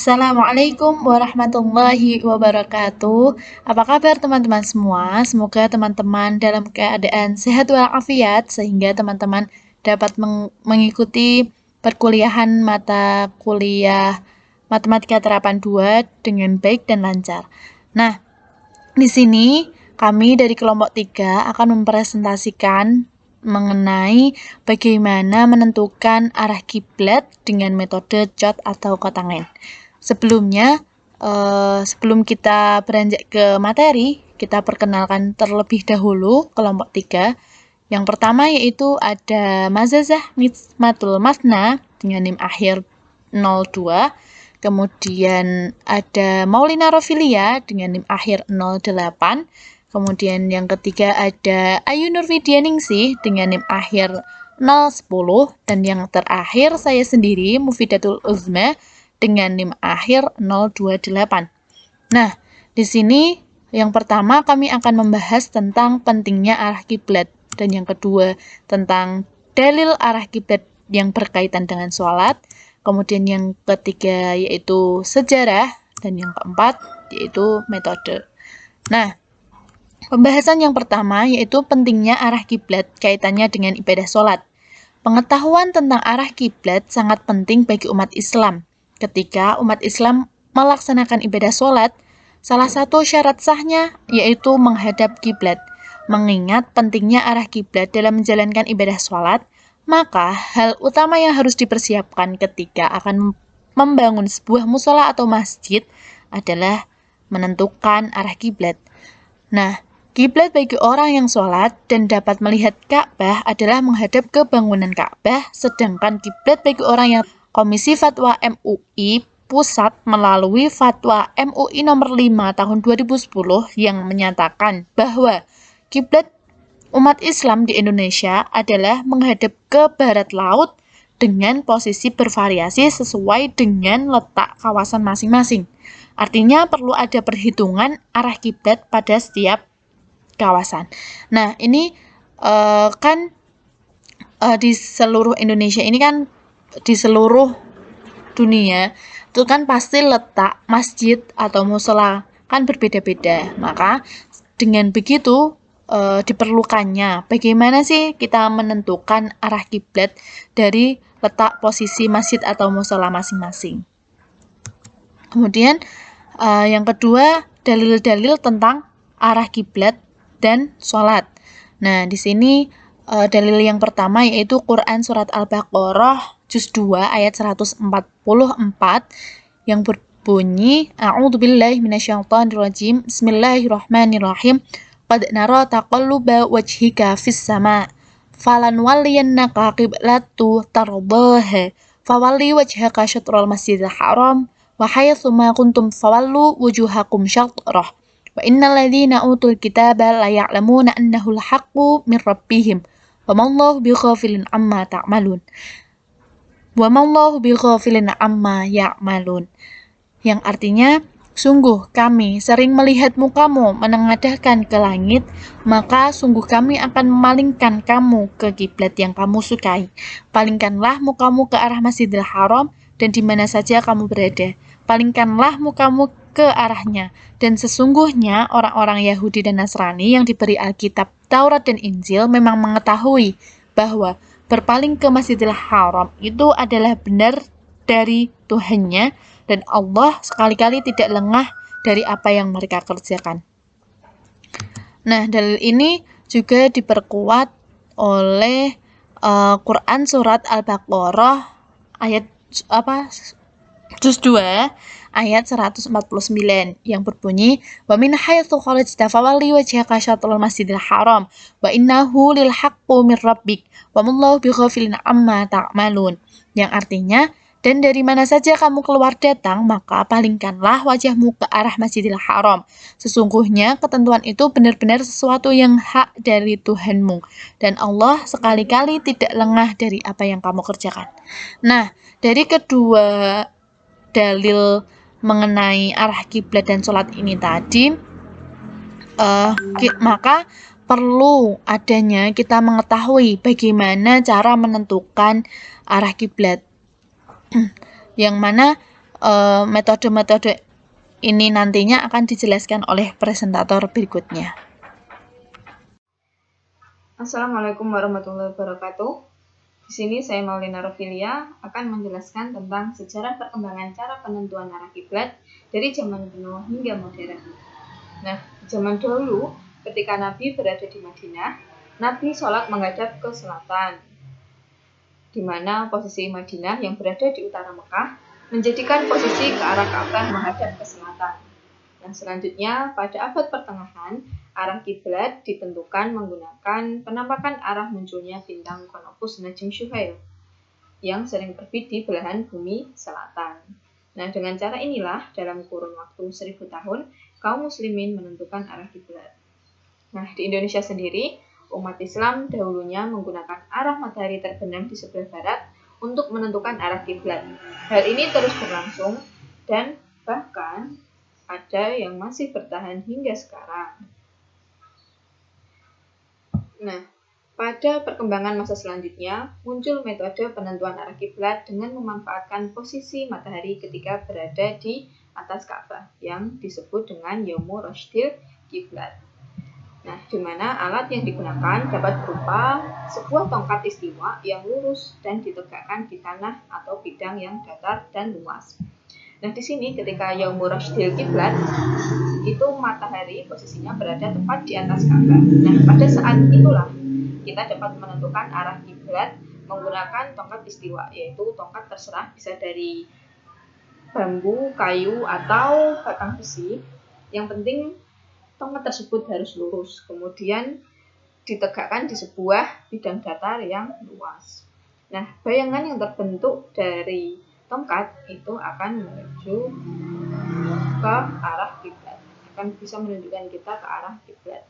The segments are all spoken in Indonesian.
Assalamualaikum warahmatullahi wabarakatuh. Apa kabar teman-teman semua? Semoga teman-teman dalam keadaan sehat walafiat sehingga teman-teman dapat mengikuti perkuliahan mata kuliah Matematika Terapan 2 dengan baik dan lancar. Nah, di sini kami dari kelompok 3 akan mempresentasikan mengenai bagaimana menentukan arah kiblat dengan metode COT atau kotangan. Sebelumnya, sebelum kita beranjak ke materi, kita perkenalkan terlebih dahulu kelompok 3. Yang pertama yaitu ada Mazazah Nizmatul Masna dengan NIM akhir 02. Kemudian ada Maulina Rofilia dengan NIM akhir 08. Kemudian yang ketiga ada Ayu Nurfidianingsih dengan NIM akhir 010. Dan yang terakhir saya sendiri Mufidatul Uzma dengan NIM akhir 028. Nah, di sini yang pertama kami akan membahas tentang pentingnya arah kiblat dan yang kedua tentang dalil arah kiblat yang berkaitan dengan sholat. Kemudian yang ketiga yaitu sejarah dan yang keempat yaitu metode. Nah, pembahasan yang pertama yaitu pentingnya arah kiblat kaitannya dengan ibadah sholat. Pengetahuan tentang arah kiblat sangat penting bagi umat Islam. Ketika umat Islam melaksanakan ibadah sholat, salah satu syarat sahnya yaitu menghadap kiblat. Mengingat pentingnya arah kiblat dalam menjalankan ibadah sholat, maka hal utama yang harus dipersiapkan ketika akan membangun sebuah musola atau masjid adalah menentukan arah kiblat. Nah, kiblat bagi orang yang sholat dan dapat melihat Ka'bah adalah menghadap ke bangunan Ka'bah, sedangkan kiblat bagi orang yang Komisi Fatwa MUI Pusat melalui Fatwa MUI nomor 5 tahun 2010 yang menyatakan bahwa kiblat umat Islam di Indonesia adalah menghadap ke barat laut dengan posisi bervariasi sesuai dengan letak kawasan masing-masing. Artinya perlu ada perhitungan arah kiblat pada setiap kawasan. Nah, ini di seluruh Indonesia ini kan di seluruh dunia itu kan pasti letak masjid atau musola kan berbeda-beda. Maka dengan begitu diperlukannya bagaimana sih kita menentukan arah kiblat dari letak posisi masjid atau musola masing-masing. Kemudian yang kedua dalil-dalil tentang arah kiblat dan sholat. Nah, di sini dalil yang pertama yaitu Quran Surat Al-Baqarah Juz 2 ayat 144 yang berbunyi A'udzubillahi minasyaitonirrajim Bismillahirrahmanirrahim Qad nara taqalluba wajhika fis sama falanwalliyannaka qiblatu tardaha fawalli wajhaka syatrul masjidil haram wa haitsu ma kuntum fawallu wujuhakum syatrah wa innal ladzina utul kitaba la ya'lamuna annahu al-haqqu min rabbihim wa mallahu bighafilin amma ta'malun. Wa mallahu bighafilin amma ya'malun. Yang artinya, sungguh kami sering melihat mukamu menengadahkan ke langit, maka sungguh kami akan memalingkan kamu ke kiblat yang kamu sukai. Palingkanlah mukamu ke arah Masjidil Haram dan di mana saja kamu berada. Palingkanlah mukamu ke arahnya. Dan sesungguhnya orang-orang Yahudi dan Nasrani yang diberi Alkitab, Taurat dan Injil memang mengetahui bahwa berpaling ke Masjidil Haram itu adalah benar dari Tuhannya dan Allah sekali-kali tidak lengah dari apa yang mereka kerjakan. Nah, dalil ini juga diperkuat oleh Quran Surat Al-Baqarah ayat Juz 2 ayat 149 yang berbunyi wa min haitsu kharajta fawalli wajhaka syatrul masjidil haram wa innahu lil haqqu mir rabbik wa mallahu bighafilin amma ta'malun, yang artinya dan dari mana saja kamu keluar datang maka palingkanlah wajahmu ke arah Masjidil Haram, sesungguhnya ketentuan itu benar-benar sesuatu yang hak dari Tuhanmu dan Allah sekali-kali tidak lengah dari apa yang kamu kerjakan. Nah, dari kedua dalil mengenai arah kiblat dan sholat ini tadi, maka perlu adanya kita mengetahui bagaimana cara menentukan arah kiblat, yang mana metode-metode ini nantinya akan dijelaskan oleh presentator berikutnya. Assalamualaikum warahmatullahi wabarakatuh. Di sini saya Maulina Rofilia akan menjelaskan tentang sejarah perkembangan cara penentuan arah kiblat dari zaman kuno hingga modern. Nah, zaman dahulu ketika Nabi berada di Madinah, Nabi sholat menghadap ke selatan, di mana posisi Madinah yang berada di utara Mekah menjadikan posisi ke arah Ka'bah menghadap ke selatan. Nah, selanjutnya pada abad pertengahan, arah kiblat ditentukan menggunakan penampakan arah munculnya bintang Konopus Najm Syuhail yang sering terbit di belahan bumi selatan. Nah, dengan cara inilah dalam kurun waktu 1000 tahun, kaum muslimin menentukan arah kiblat. Nah, di Indonesia sendiri, umat Islam dahulunya menggunakan arah matahari terbenam di sebelah barat untuk menentukan arah kiblat. Hal ini terus berlangsung dan bahkan ada yang masih bertahan hingga sekarang. Nah, pada perkembangan masa selanjutnya, muncul metode penentuan arah kiblat dengan memanfaatkan posisi matahari ketika berada di atas Ka'bah yang disebut dengan Yaumu Rashdil Kiblat. Nah, di mana alat yang digunakan dapat berupa sebuah tongkat istiwa yang lurus dan ditegakkan di tanah atau bidang yang datar dan luas. Nah, di sini ketika Yaumu Rashdil Kiblat, itu matahari posisinya berada tepat di atas Ka'bah. Nah, pada saat itulah kita dapat menentukan arah kiblat menggunakan tongkat istiwa, yaitu tongkat terserah bisa dari bambu, kayu, atau batang besi. Yang penting tongkat tersebut harus lurus, kemudian ditegakkan di sebuah bidang datar yang luas. Nah, bayangan yang terbentuk dari tongkat itu akan menuju ke arah kiblat, akan bisa menunjukkan kita ke arah kiblat.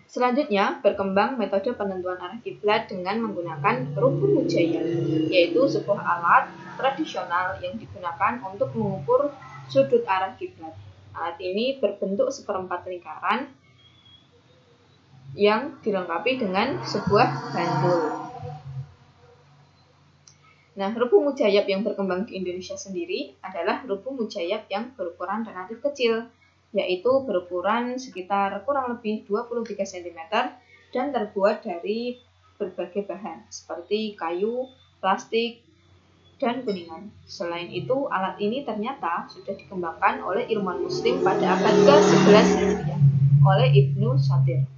Selanjutnya, berkembang metode penentuan arah kiblat dengan menggunakan rukun mujayyab, yaitu sebuah alat tradisional yang digunakan untuk mengukur sudut arah kiblat. Alat ini berbentuk seperempat lingkaran yang dilengkapi dengan sebuah bandul. Nah, rubuh mujayyab yang berkembang di Indonesia sendiri adalah rubuh mujayyab yang berukuran relatif kecil, yaitu berukuran sekitar kurang lebih 23 cm dan terbuat dari berbagai bahan seperti kayu, plastik, dan kuningan. Selain itu, alat ini ternyata sudah dikembangkan oleh ilmuwan muslim pada abad ke-11 Hijriah oleh Ibnu Shatir.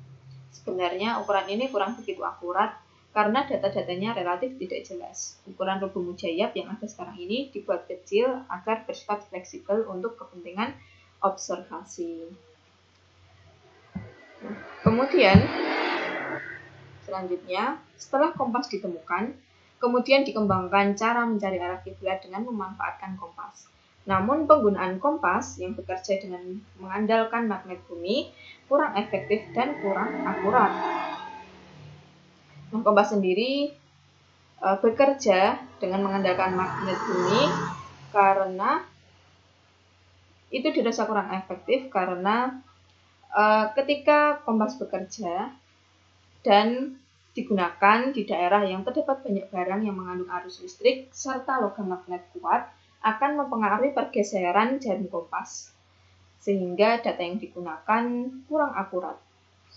Sebenarnya ukuran ini kurang begitu akurat karena data-datanya relatif tidak jelas. Ukuran rubuh mujayyab yang ada sekarang ini dibuat kecil agar bersifat fleksibel untuk kepentingan observasi. Kemudian, selanjutnya, setelah kompas ditemukan, kemudian dikembangkan cara mencari arah kiblat dengan memanfaatkan kompas. Namun penggunaan kompas yang bekerja dengan mengandalkan magnet bumi kurang efektif dan kurang akurat. Nah, kompas sendiri bekerja dengan mengandalkan magnet bumi karena itu dirasa kurang efektif karena ketika kompas bekerja dan digunakan di daerah yang terdapat banyak barang yang mengandung arus listrik serta logam magnet kuat akan mempengaruhi pergeseran jarum kompas sehingga data yang digunakan kurang akurat.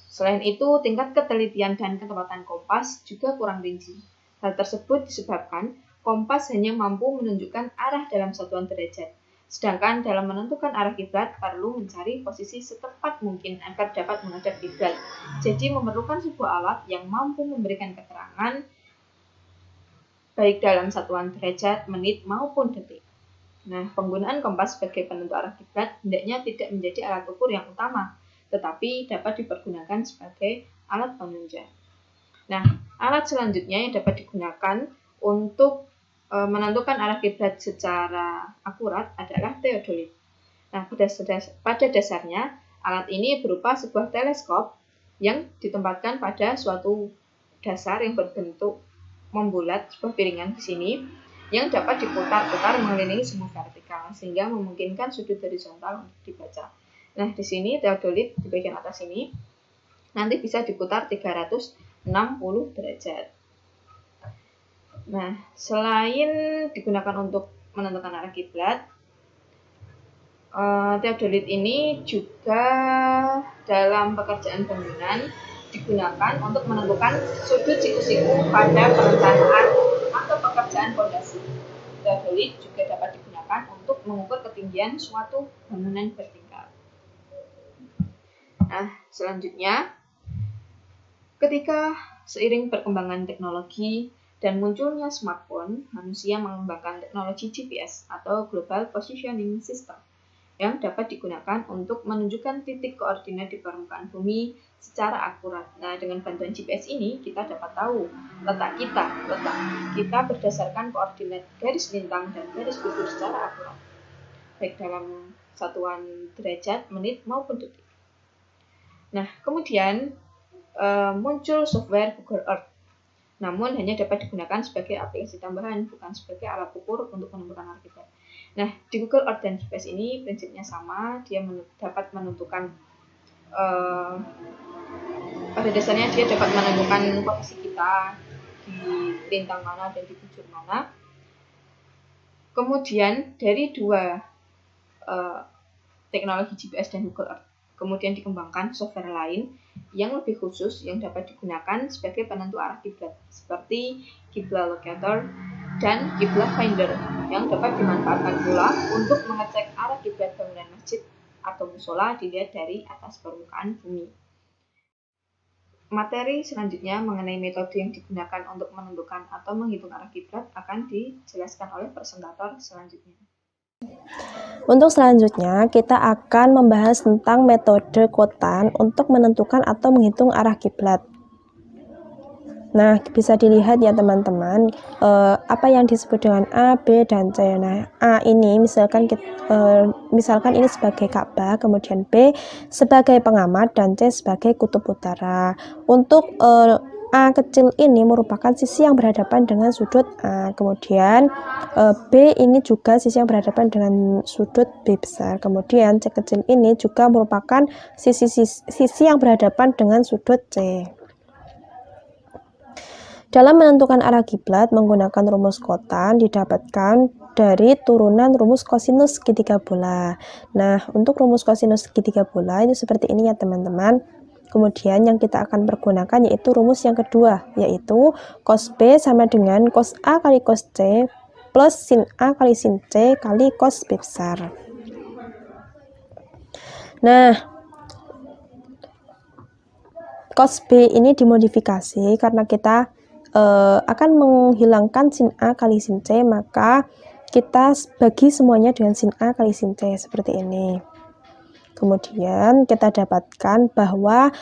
Selain itu, tingkat ketelitian dan ketepatan kompas juga kurang rinci. Hal tersebut disebabkan kompas hanya mampu menunjukkan arah dalam satuan derajat, sedangkan dalam menentukan arah kiblat perlu mencari posisi setepat mungkin agar dapat menghadap kiblat. Jadi memerlukan sebuah alat yang mampu memberikan keterangan baik dalam satuan derajat, menit maupun detik. Nah, penggunaan kompas sebagai penentu arah kiblat hendaknya tidak menjadi alat ukur yang utama, tetapi dapat dipergunakan sebagai alat penunjang. Nah, alat selanjutnya yang dapat digunakan untuk menentukan arah kiblat secara akurat adalah teodolit. Nah, pada dasarnya, alat ini berupa sebuah teleskop yang ditempatkan pada suatu dasar yang berbentuk membulat, sebuah piringan di sini, yang dapat diputar-putar mengelilingi semua vertikal, sehingga memungkinkan sudut horizontal untuk dibaca. Nah, di sini teodolit di bagian atas ini nanti bisa diputar 360 derajat. Nah, selain digunakan untuk menentukan arah kiblat. Theodolit ini juga dalam pekerjaan bangunan digunakan untuk menentukan sudut siku-siku pada perencanaan atau pekerjaan fondasi. Theodolit juga dapat digunakan untuk mengukur ketinggian suatu bangunan vertikal. Nah, selanjutnya, ketika seiring perkembangan teknologi dan munculnya smartphone, manusia mengembangkan teknologi GPS atau Global Positioning System yang dapat digunakan untuk menunjukkan titik koordinat di permukaan bumi secara akurat. Nah, dengan bantuan GPS ini kita dapat tahu letak kita berdasarkan koordinat garis lintang dan garis bujur secara akurat, baik dalam satuan derajat, menit maupun detik. Nah, kemudian muncul software Google Earth. Namun hanya dapat digunakan sebagai aplikasi tambahan, bukan sebagai alat ukur untuk menentukan arah kiblat. Nah, di Google Earth dan GPS ini prinsipnya sama, dia dapat menentukan pada dasarnya dia dapat menentukan posisi kita di lintang mana dan di bujur mana. Kemudian dari dua teknologi GPS dan Google Earth, kemudian dikembangkan software lain yang lebih khusus yang dapat digunakan sebagai penentu arah kiblat, seperti Qibla Locator dan Qibla Finder, yang dapat dimanfaatkan pula untuk mengecek arah kiblat bangunan masjid atau musola dilihat dari atas permukaan bumi. Materi selanjutnya mengenai metode yang digunakan untuk menentukan atau menghitung arah kiblat akan dijelaskan oleh presentator selanjutnya. Untuk selanjutnya, kita akan membahas tentang metode quotient untuk menentukan atau menghitung arah kiblat. Nah, bisa dilihat ya teman-teman, apa yang disebut dengan A, B, dan C. Nah, A ini misalkan ini sebagai Ka'bah, kemudian B sebagai pengamat, dan C sebagai kutub utara. Untuk A kecil ini merupakan sisi yang berhadapan dengan sudut A, kemudian B ini juga sisi yang berhadapan dengan sudut B besar, kemudian C kecil ini juga merupakan sisi yang berhadapan dengan sudut C. Dalam menentukan arah kiblat menggunakan rumus quotient didapatkan dari turunan rumus kosinus segitiga bola. Nah, untuk rumus kosinus segitiga bola itu seperti ini ya teman-teman. Kemudian yang kita akan pergunakan yaitu rumus yang kedua, yaitu cos B sama dengan cos A kali cos C plus sin A kali sin C kali cos B besar. Nah, cos B ini dimodifikasi karena kita akan menghilangkan sin A kali sin C, maka kita bagi semuanya dengan sin A kali sin C seperti ini. Kemudian kita dapatkan bahwa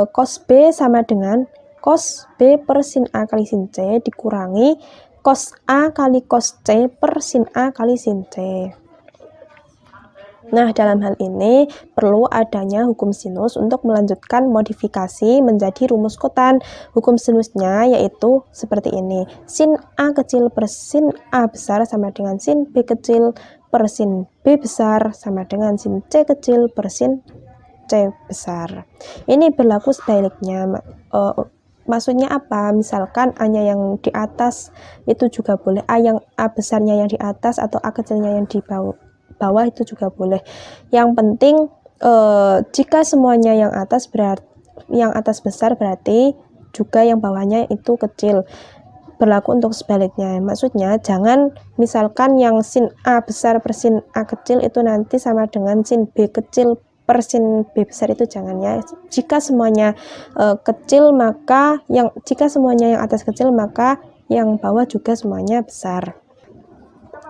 cos B sama dengan cos B per sin A kali sin C dikurangi cos A kali cos C per sin A kali sin C. Nah, dalam hal ini perlu adanya hukum sinus untuk melanjutkan modifikasi menjadi rumus quotient. Hukum sinusnya yaitu seperti ini. Sin A kecil per sin A besar sama dengan sin B kecil per sin B besar sama dengan sin C kecil per sin C besar. Ini berlaku sebaliknya. Maksudnya apa? Misalkan A-nya yang di atas itu juga boleh. A besarnya yang di atas atau A kecilnya yang di bawah itu juga boleh. Yang penting jika semuanya yang atas besar berarti juga yang bawahnya itu kecil. Berlaku untuk sebaliknya. Maksudnya jangan misalkan yang sin A besar per sin A kecil itu nanti sama dengan sin B kecil per sin B besar, itu jangan ya. Jika semuanya kecil maka jika semuanya yang atas kecil maka yang bawah juga semuanya besar.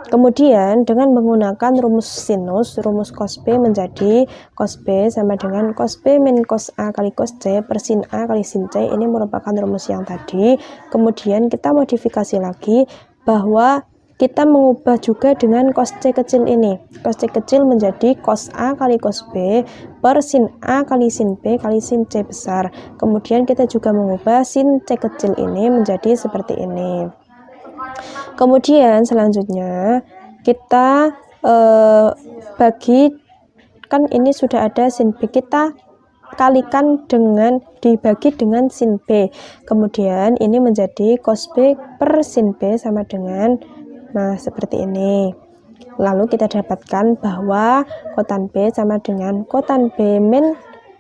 Kemudian dengan menggunakan rumus sinus, rumus cos B menjadi cos B sama dengan cos B min cos A kali cos C per sin A kali sin C. Ini merupakan rumus yang tadi. Kemudian kita modifikasi lagi bahwa kita mengubah juga dengan cos C kecil ini. Cos C kecil menjadi cos A kali cos B per sin A kali sin B kali sin C besar. Kemudian kita juga mengubah sin C kecil ini menjadi seperti ini. Kemudian selanjutnya kita bagi, kan ini sudah ada sin B, kita kalikan dengan dibagi dengan sin B. Kemudian ini menjadi cos B per sin B sama dengan Nah, seperti ini. Lalu kita dapatkan bahwa kotan B sama dengan kotan B min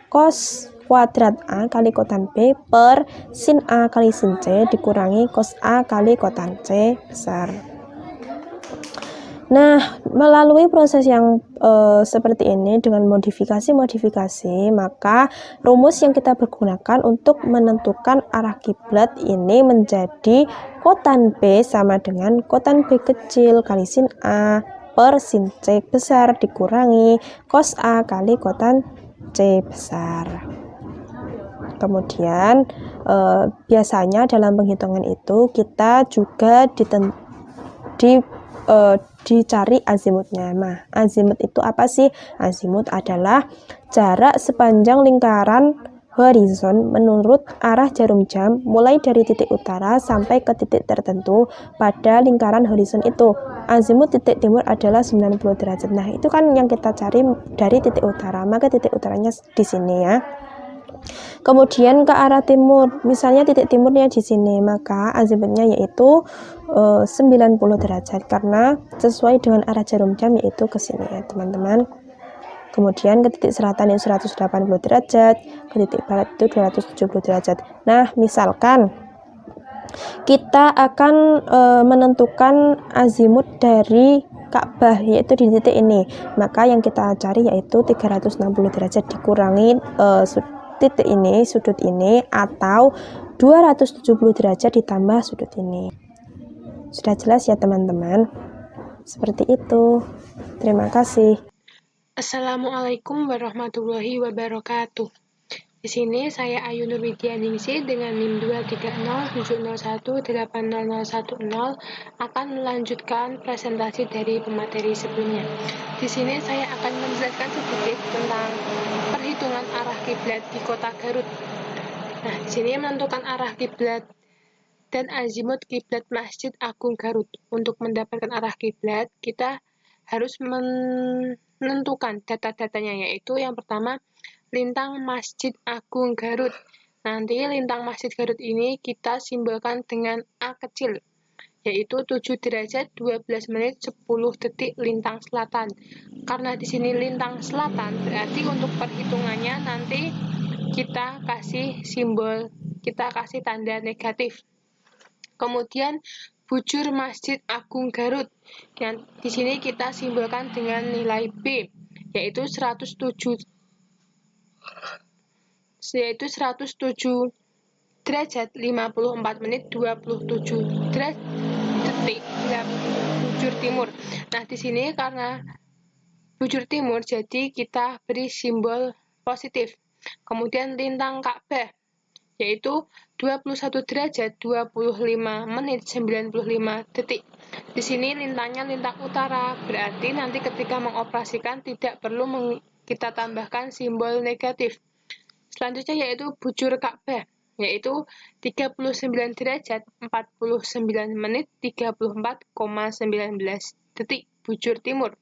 cos kuadrat A kali kotan B per sin A kali sin C dikurangi cos A kali kotan C besar. Nah, melalui proses yang seperti ini dengan modifikasi-modifikasi, maka rumus yang kita pergunakan untuk menentukan arah kiblat ini menjadi kotan B sama dengan kotan B kecil kali sin A per sin C besar dikurangi cos A kali kotan C besar. Kemudian biasanya dalam penghitungan itu kita juga dicari azimutnya. Nah, azimut itu apa sih? Azimut adalah jarak sepanjang lingkaran horizon menurut arah jarum jam mulai dari titik utara sampai ke titik tertentu pada lingkaran horizon itu. Azimut titik timur adalah 90 derajat. Nah, itu kan yang kita cari dari titik utara, maka titik utaranya di sini ya. Kemudian ke arah timur, misalnya titik timurnya di sini, maka azimutnya yaitu 90 derajat karena sesuai dengan arah jarum jam yaitu ke sini ya teman-teman. Kemudian ke titik selatan itu 180 derajat, ke titik barat itu 270 derajat. Nah, misalkan kita akan menentukan azimut dari Ka'bah yaitu di titik ini, maka yang kita cari yaitu 360 derajat dikurangi titik ini, sudut ini, atau 270 derajat ditambah sudut ini. Sudah jelas ya teman-teman? Seperti itu. Terima kasih. Assalamualaikum warahmatullahi wabarakatuh. Di sini saya Ayu Nurwidyaningsih dengan NIM 23070180010 akan melanjutkan presentasi dari pemateri sebelumnya. Di sini saya akan menjelaskan sedikit tentang perhitungan arah kiblat di kota Garut. Nah, di sini menentukan arah kiblat dan azimut kiblat Masjid Agung Garut. Untuk mendapatkan arah kiblat, kita harus menentukan data-datanya, yaitu yang pertama lintang Masjid Agung Garut. Nanti lintang Masjid Garut ini kita simbolkan dengan A kecil, yaitu 7 derajat 12 menit 10 detik lintang selatan. Karena di sini lintang selatan, berarti untuk perhitungannya nanti kita kasih tanda negatif. Kemudian bujur Masjid Agung Garut, yang di sini kita simbolkan dengan nilai B, yaitu 107 derajat 54 menit 27 detik bujur timur. Nah, di sini karena bujur timur jadi kita beri simbol positif. Kemudian lintang Ka'bah yaitu 21 derajat 25 menit 95 detik. Di sini lintangnya lintang utara, berarti nanti ketika mengoperasikan tidak perlu kita tambahkan simbol negatif. Selanjutnya yaitu bujur Ka'bah, yaitu 39 derajat 49 menit 34,19 detik bujur timur.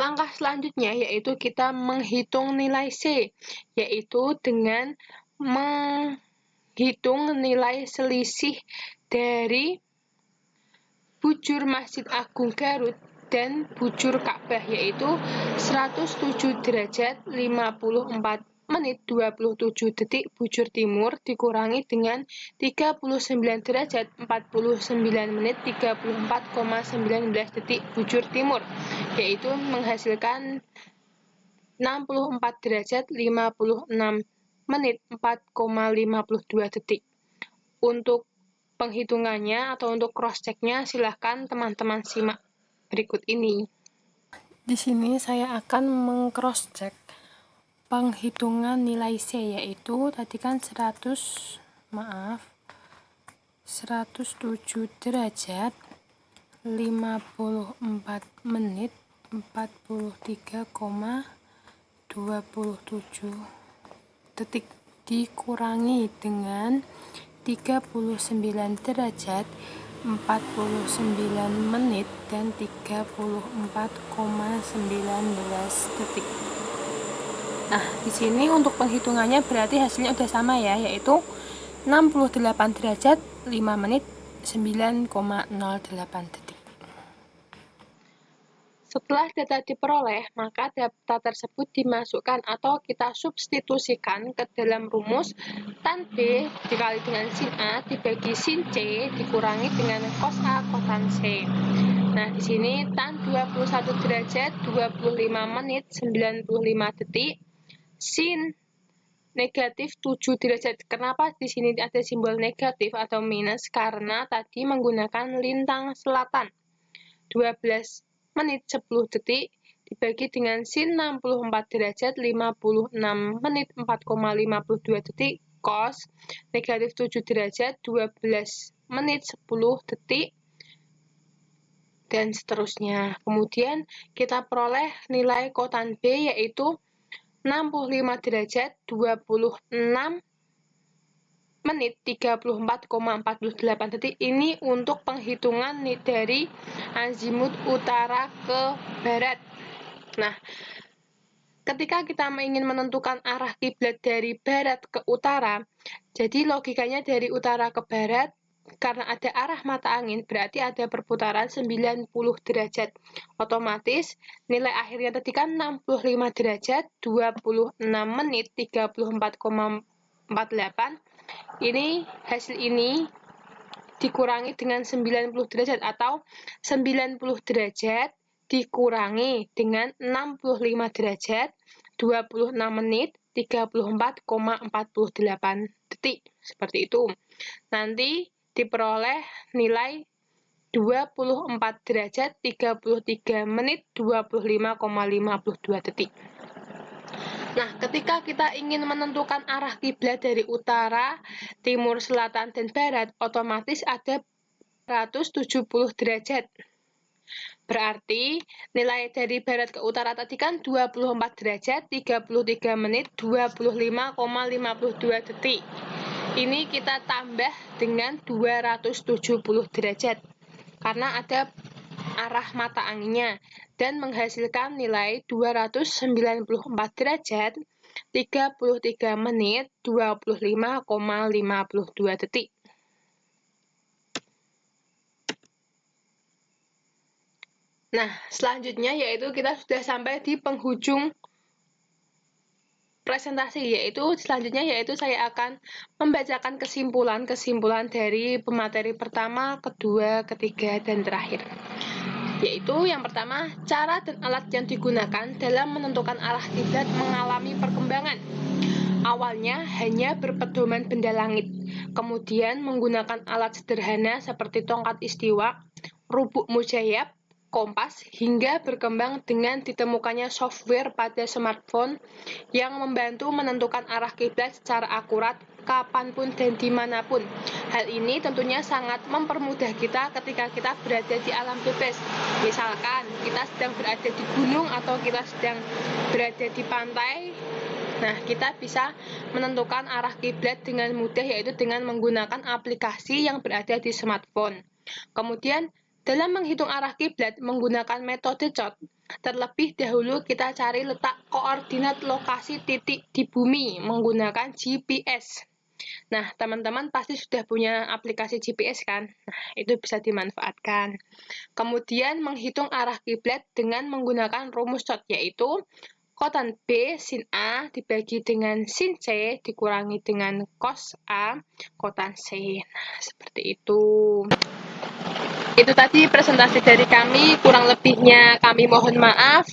Langkah selanjutnya yaitu kita menghitung nilai C, yaitu dengan menghitung nilai selisih dari bujur Masjid Agung Garut dan bujur Ka'bah, yaitu 107 derajat 54 menit 27 detik bujur timur dikurangi dengan 39 derajat 49 menit 34,19 detik bujur timur, yaitu menghasilkan 64 derajat 56 menit 4,52 detik. Untuk penghitungannya atau untuk cross-check-nya silahkan teman-teman simak berikut ini. Di sini saya akan meng-cross-check penghitungan nilai C, yaitu tadi kan 107 derajat 54 menit 43,27 detik dikurangi dengan 39 derajat 49 menit dan 34,19 detik. Nah, di sini untuk penghitungannya berarti hasilnya udah sama ya, yaitu 68 derajat 5 menit 9,08 detik. Setelah data diperoleh, maka data tersebut dimasukkan atau kita substitusikan ke dalam rumus tan B dikali dengan sin A dibagi sin C dikurangi dengan cos A kotan C. Nah, di sini tan 21 derajat 25 menit 95 detik, sin negatif 7 derajat. Kenapa di sini ada simbol negatif atau minus? Karena tadi menggunakan lintang selatan. 12 menit 10 detik dibagi dengan sin 64 derajat 56 menit 4,52 detik cos negatif 7 derajat 12 menit 10 detik dan seterusnya. Kemudian kita peroleh nilai kotan B yaitu 65 derajat 26 menit 34,48 detik. Ini untuk penghitungan dari azimut utara ke barat. Nah, ketika kita ingin menentukan arah kiblat dari barat ke utara, jadi logikanya dari utara ke barat, karena ada arah mata angin, berarti ada perputaran 90 derajat. Otomatis, nilai akhirnya tadi kan 65 derajat, 26 menit, 34,48. Ini, hasil ini dikurangi dengan 90 derajat, atau 90 derajat dikurangi dengan 65 derajat, 26 menit, 34,48 detik. Seperti itu. Nanti diperoleh nilai 24 derajat, 33 menit, 25,52 detik. Nah, ketika kita ingin menentukan arah kiblat dari utara, timur, selatan, dan barat, otomatis ada 170 derajat. Berarti nilai dari barat ke utara tadi kan 24 derajat, 33 menit, 25,52 detik. Ini kita tambah dengan 270 derajat. Karena ada arah mata anginnya. Dan menghasilkan nilai 294 derajat, 33 menit, 25,52 detik. Nah, selanjutnya yaitu kita sudah sampai di penghujung presentasi, yaitu saya akan membacakan kesimpulan dari pemateri pertama, kedua, ketiga, dan terakhir. Yaitu yang pertama, cara dan alat yang digunakan dalam menentukan arah kiblat mengalami perkembangan. Awalnya hanya berpedoman benda langit, kemudian menggunakan alat sederhana seperti tongkat istiwa, rubuk mujayyab, kompas, hingga berkembang dengan ditemukannya software pada smartphone yang membantu menentukan arah kiblat secara akurat kapanpun dan dimanapun. Hal ini tentunya sangat mempermudah kita ketika kita berada di alam bebas. Misalkan kita sedang berada di gunung atau kita sedang berada di pantai, nah kita bisa menentukan arah kiblat dengan mudah, yaitu dengan menggunakan aplikasi yang berada di smartphone. Kemudian dalam menghitung arah kiblat menggunakan metode COT, terlebih dahulu kita cari letak koordinat lokasi titik di bumi menggunakan GPS. Nah, teman-teman pasti sudah punya aplikasi GPS kan? Nah, itu bisa dimanfaatkan. Kemudian menghitung arah kiblat dengan menggunakan rumus COT, yaitu kotan B sin A dibagi dengan sin C dikurangi dengan cos A kotan C. Nah, seperti itu. Itu tadi presentasi dari kami, kurang lebihnya kami mohon maaf.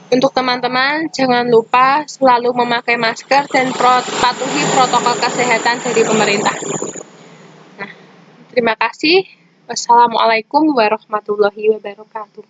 Untuk teman-teman, jangan lupa selalu memakai masker dan patuhi protokol kesehatan dari pemerintah. Nah, terima kasih. Wassalamualaikum warahmatullahi wabarakatuh.